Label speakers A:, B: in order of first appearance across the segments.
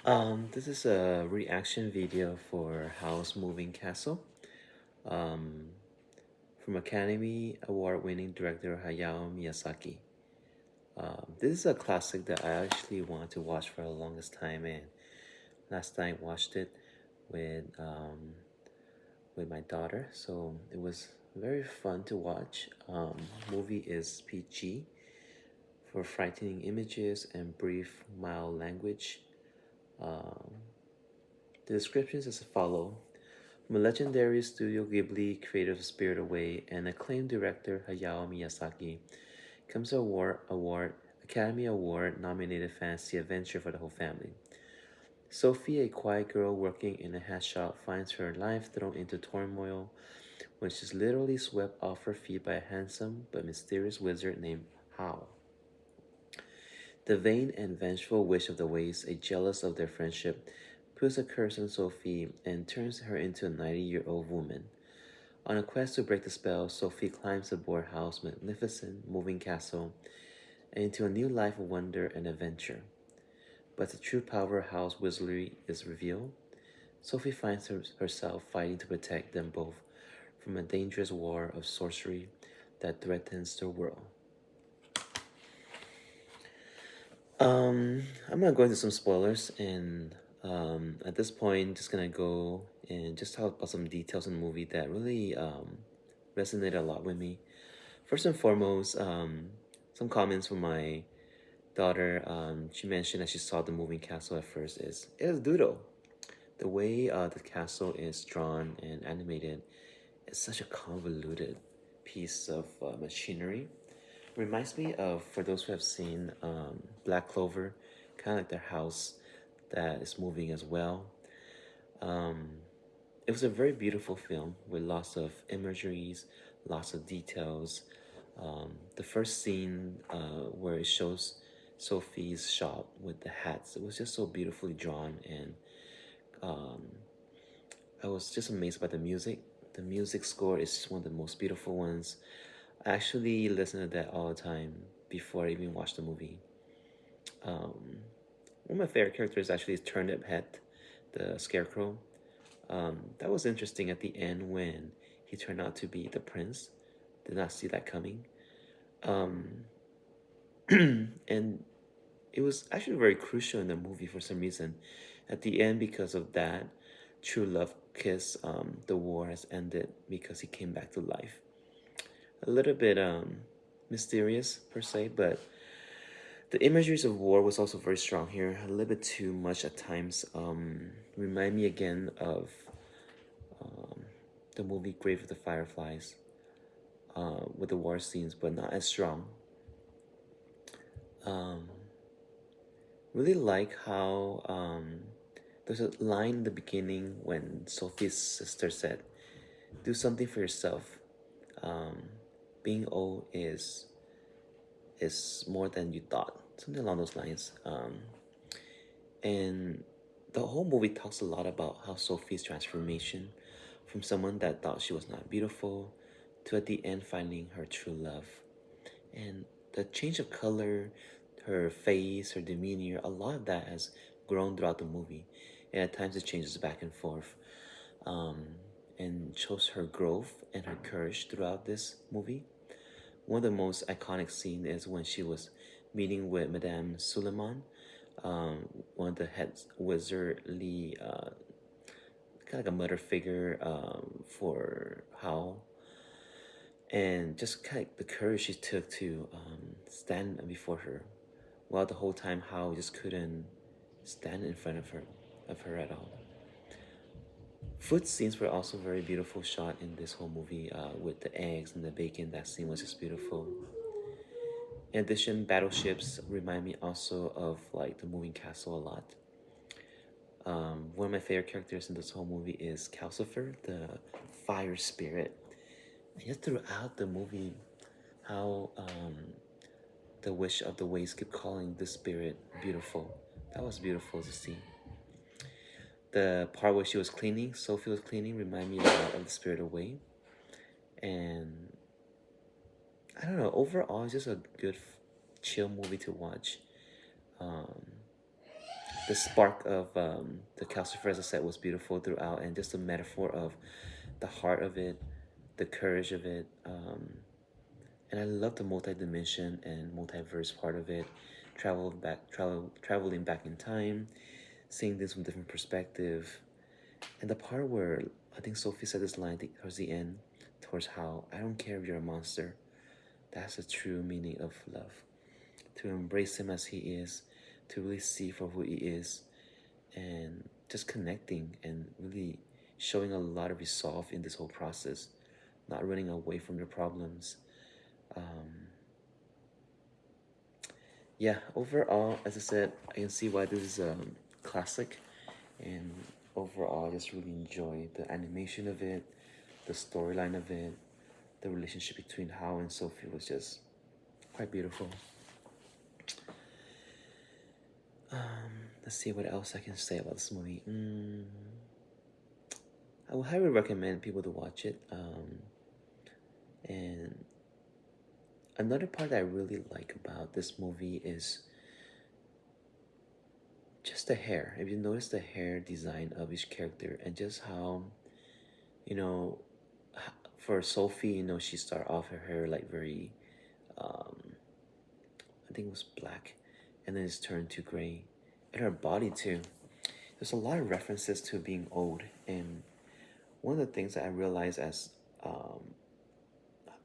A: This is a reaction video for Howl's Moving Castle, um, from Academy Award-winning director Hayao Miyazaki. This is a classic that I actually wanted to watch for the longest time, and last night watched it with with my daughter, so it was very fun to watch. Movie is PG for frightening images and brief, mild language. Um, the description is as follow. From a legendary Studio Ghibli creative spirit away and acclaimed director Hayao Miyazaki comes a Academy Award nominated fantasy adventure for the whole family. Sophie, a quiet girl working in a hat shop, finds her life thrown into turmoil when she's literally swept off her feet by a handsome but mysterious wizard named Howl. The vain and vengeful witch of the waves, a jealous of their friendship, puts a curse on Sophie and turns her into a 90-year-old woman. On a quest to break the spell, Sophie climbs aboard Howl's magnificent moving castle and into a new life of wonder and adventure. But the true power of Howl's wizardry is revealed. Sophie finds herself fighting to protect them both from a dangerous war of sorcery that threatens their world. I'm gonna go into some spoilers, and at this point, just gonna go and just talk about some details in the movie that really resonated a lot with me. First and foremost, some comments from my daughter. She mentioned that she saw the moving castle at first. It is doodle. The way the castle is drawn and animated is such a convoluted piece of machinery. Reminds me of, for those who have seen Black Clover, kind of like their house that is moving as well. Um, it was a very beautiful film with lots of imageries, lots of details. The first scene where it shows Sophie's shop with the hats, it was just so beautifully drawn, and um, I was just amazed by the music. The music score is one of the most beautiful ones. I actually listen to that all the time before I even watch the movie. One of my favorite characters actually is Turnip Head, the scarecrow. That was interesting at the end when he turned out to be the prince. Did not see that coming. Um, and it was actually very crucial in the movie for some reason. At the end, because of that true love kiss, the war has ended because he came back to life. A little bit mysterious per se, but the imageries of war was also very strong here. A little bit too much at times. Remind me again of um, the movie Grave of the Fireflies, with the war scenes, but not as strong. Um, really like how there's a line in the beginning when Sophie's sister said, "Do something for yourself. Um, being old is more than you thought." Something along those lines. And the whole movie talks a lot about how Sophie's transformation from someone that thought she was not beautiful to at the end finding her true love. And the change of color, her face, her demeanor, a lot of that has grown throughout the movie. And at times it changes back and forth. Um, and shows her growth and her courage throughout this movie. One of the most iconic scenes is when she was meeting with Madame Suleiman, one of the head wizardly, kind of like a mother figure for Howl, and just kind of the courage she took to stand before her, while the whole time Howl just couldn't stand in front of her at all. Food scenes were also very beautiful shot in this whole movie, with the eggs and the bacon. That scene was just beautiful. In addition, battleships remind me also of like the moving castle a lot. One of my favorite characters in this whole movie is Calcifer, the fire spirit. And just throughout the movie, how the wish of the waves keep calling this spirit beautiful. That was beautiful to see. The part where she was cleaning, Sophie was cleaning, remind me a lot of the Spirit Away. And I don't know, overall, it's just a good, chill movie to watch. Um, the spark of the calcifer, as I said, was beautiful throughout, and just the metaphor of the heart of it, the courage of it, and I love the multi-dimension and multiverse part of it. Traveling back in time, seeing this from different perspective, and the part where I think Sophie said this line towards the end, towards how I don't care if you're a monster. That's the true meaning of love. To embrace him as he is, to really see for who he is, and just connecting and really showing a lot of resolve in this whole process, not running away from your problems. Um, yeah, overall, as I said, I can see why this is a classic, and overall, I just really enjoy the animation of it, the storyline of it, the relationship between Howl and Sophie was just quite beautiful. Let's see what else I can say about this movie. I would highly recommend people to watch it. And another part that I really like about this movie is just the hair. If you notice the hair design of each character and just how, you know, for Sophie, she started off her hair like very, um, I think it was black, and then it's turned to gray, and her body too. There's a lot of references to being old, and one of the things that I realized as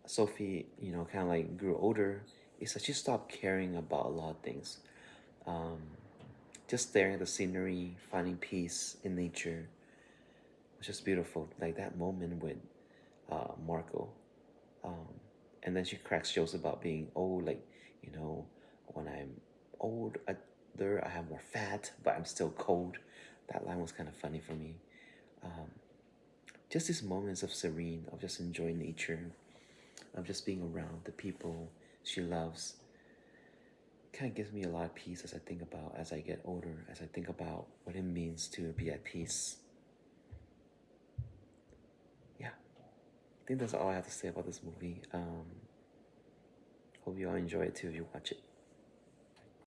A: Sophie, kind of like grew older, is that she stopped caring about a lot of things. Um, just staring at the scenery, finding peace in nature was just beautiful. Like that moment with Marco. Um, and then she cracks jokes about being old, like, when I'm older, I have more fat, but I'm still cold. That line was kind of funny for me. Um, just these moments of serene, of just enjoying nature, of just being around the people she loves, kind of gives me a lot of peace as I think about as I get older, as I think about what it means to be at peace. Yeah, I think that's all I have to say about this movie. Hope you all enjoy it too if you watch it.